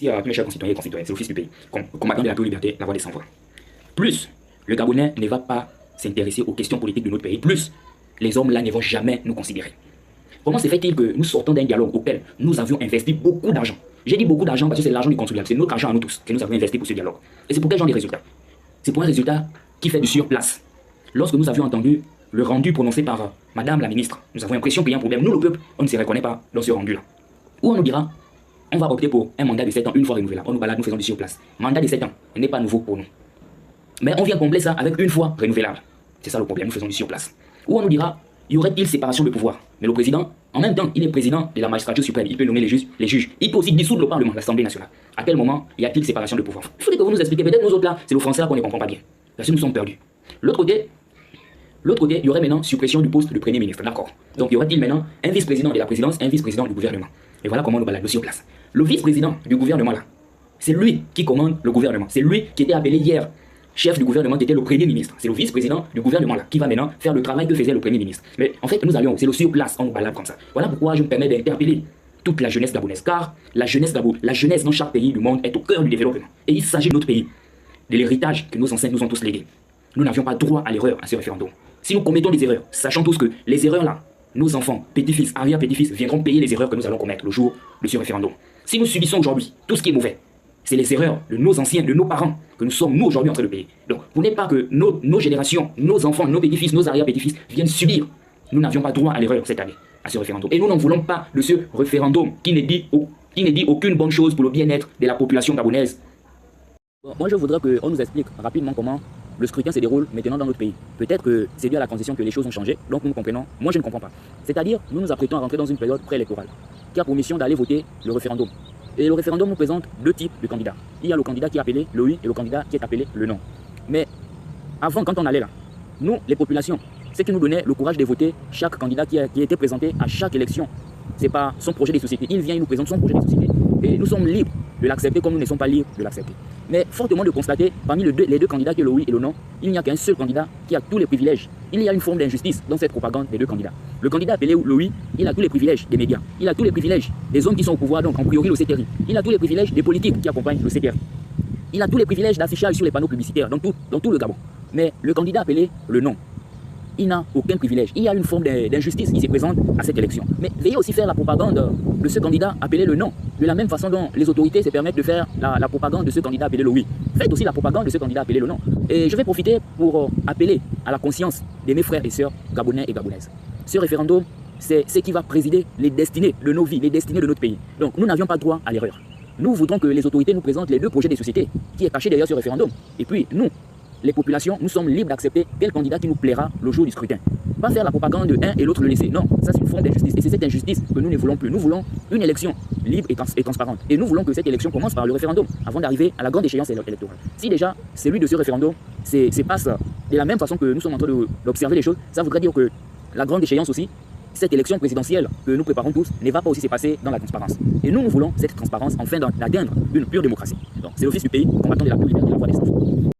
Mes chers concitoyens et concitoyennes, c'est l'Office du pays, combattant de la liberté, la voix des sans-voix. Plus le Gabonais ne va pas s'intéresser aux questions politiques de notre pays, plus les hommes là ne vont jamais nous considérer. Comment se fait-il que nous sortons d'un dialogue auquel nous avions investi beaucoup d'argent? J'ai dit beaucoup d'argent parce que c'est l'argent du contribuable, c'est notre argent à nous tous que nous avons investi pour ce dialogue. Et c'est pour quel genre de résultats? C'est pour un résultat qui fait du surplace. Lorsque nous avions entendu le rendu prononcé par Madame la ministre, nous avons l'impression qu'il y a un problème. Nous, le peuple, on ne se reconnaît pas dans ce rendu-là. Ou on nous dira, on va opter pour un mandat de 7 ans une fois renouvelable. On nous balade, nous faisons du surplace. Mandat de 7 ans n'est pas nouveau pour nous. Mais on vient combler ça avec une fois renouvelable. C'est ça le problème, nous faisons du surplace. Ou on nous dira, y aurait-il séparation de pouvoir? Mais le président, en même temps, il est président de la magistrature suprême. Il peut nommer les juges. Il peut aussi dissoudre le Parlement, l'Assemblée nationale. À quel moment y a-t-il séparation de pouvoir? Il faudrait que vous nous expliquiez. Peut-être nous autres là, c'est le français là qu'on ne comprend pas bien. Parce que nous sommes perdus. L'autre côté, il y aurait maintenant suppression du poste de Premier ministre. D'accord. Donc, y aurait-il maintenant un vice-président de la présidence, un vice-président du gouvernement. Et voilà comment nous baladons sur place. Le vice-président du gouvernement là, c'est lui qui commande le gouvernement. C'est lui qui était appelé hier chef du gouvernement, qui était le Premier ministre. C'est le vice-président du gouvernement là qui va maintenant faire le travail que faisait le Premier ministre. Mais en fait, nous allions, c'est le sur-place, on nous balade comme ça. Voilà pourquoi je me permets d'interpeller toute la jeunesse gabonaise. Car la jeunesse dans chaque pays du monde est au cœur du développement. Et il s'agit de notre pays, de l'héritage que nos ancêtres nous ont tous légué. Nous n'avions pas droit à l'erreur à ce référendum. Si nous commettons des erreurs, sachant tous que les erreurs là, nos enfants, petits-fils, arrière-petits-fils viendront payer les erreurs que nous allons commettre le jour de ce référendum. Si nous subissons aujourd'hui tout ce qui est mauvais, c'est les erreurs de nos anciens, de nos parents que nous sommes nous aujourd'hui en train de payer. Donc, vous n'êtes pas que nos générations, nos enfants, nos petits-fils, nos arrière-petits-fils viennent subir. Nous n'avions pas droit à l'erreur cette année, à ce référendum. Et nous n'en voulons pas de ce référendum qui ne dit aucune bonne chose pour le bien-être de la population gabonaise. Bon, moi, je voudrais qu'on nous explique rapidement comment le scrutin se déroule maintenant dans notre pays. Peut-être que c'est dû à la transition que les choses ont changé, donc nous comprenons. Moi, je ne comprends pas. C'est-à-dire, nous nous apprêtons à rentrer dans une période préélectorale qui a pour mission d'aller voter le référendum. Et le référendum nous présente deux types de candidats. Il y a le candidat qui est appelé le oui et le candidat qui est appelé le non. Mais avant, quand on allait là, nous, les populations, ce qui nous donnait le courage de voter chaque candidat qui était présenté à chaque élection, c'est pas son projet de société. Il vient, il nous présente son projet de société. Et nous sommes libres de l'accepter comme nous ne sommes pas libres de l'accepter. Mais fortement de constater, parmi les deux candidats qui est le oui et le non, il n'y a qu'un seul candidat qui a tous les privilèges. Il y a une forme d'injustice dans cette propagande des deux candidats. Le candidat appelé le oui, il a tous les privilèges des médias. Il a tous les privilèges des hommes qui sont au pouvoir, donc en priori le CTRI. Il a tous les privilèges des politiques qui accompagnent le CTRI. Il a tous les privilèges d'affichage sur les panneaux publicitaires dans tout le Gabon. Mais le candidat appelé le non, il n'a aucun privilège. Il y a une forme d'injustice qui se présente à cette élection. Mais veillez aussi faire la propagande de ce candidat appelé le non, de la même façon dont les autorités se permettent de faire la propagande de ce candidat appelé le oui. Faites aussi la propagande de ce candidat appelé le non. Et je vais profiter pour appeler à la conscience de mes frères et sœurs gabonais et gabonaises. Ce référendum, c'est ce qui va présider les destinées de nos vies, les destinées de notre pays. Donc nous n'avions pas droit à l'erreur. Nous voudrons que les autorités nous présentent les deux projets de société qui est caché derrière ce référendum. Et puis nous, les populations, nous sommes libres d'accepter quel candidat qui nous plaira le jour du scrutin. Pas faire la propagande de un et l'autre le laisser. Non, ça c'est une forme d'injustice. Et c'est cette injustice que nous ne voulons plus. Nous voulons une élection libre et transparente. Et nous voulons que cette élection commence par le référendum avant d'arriver à la grande échéance électorale. Si déjà, celui de ce référendum se passe de la même façon que nous sommes en train d'observer les choses, ça voudrait dire que la grande échéance aussi, cette élection présidentielle que nous préparons tous, ne va pas aussi se passer dans la transparence. Et nous voulons cette transparence afin d'atteindre une pure démocratie. Donc c'est l'Office du pays combattant de la pure liberté de la voix des sans-voix.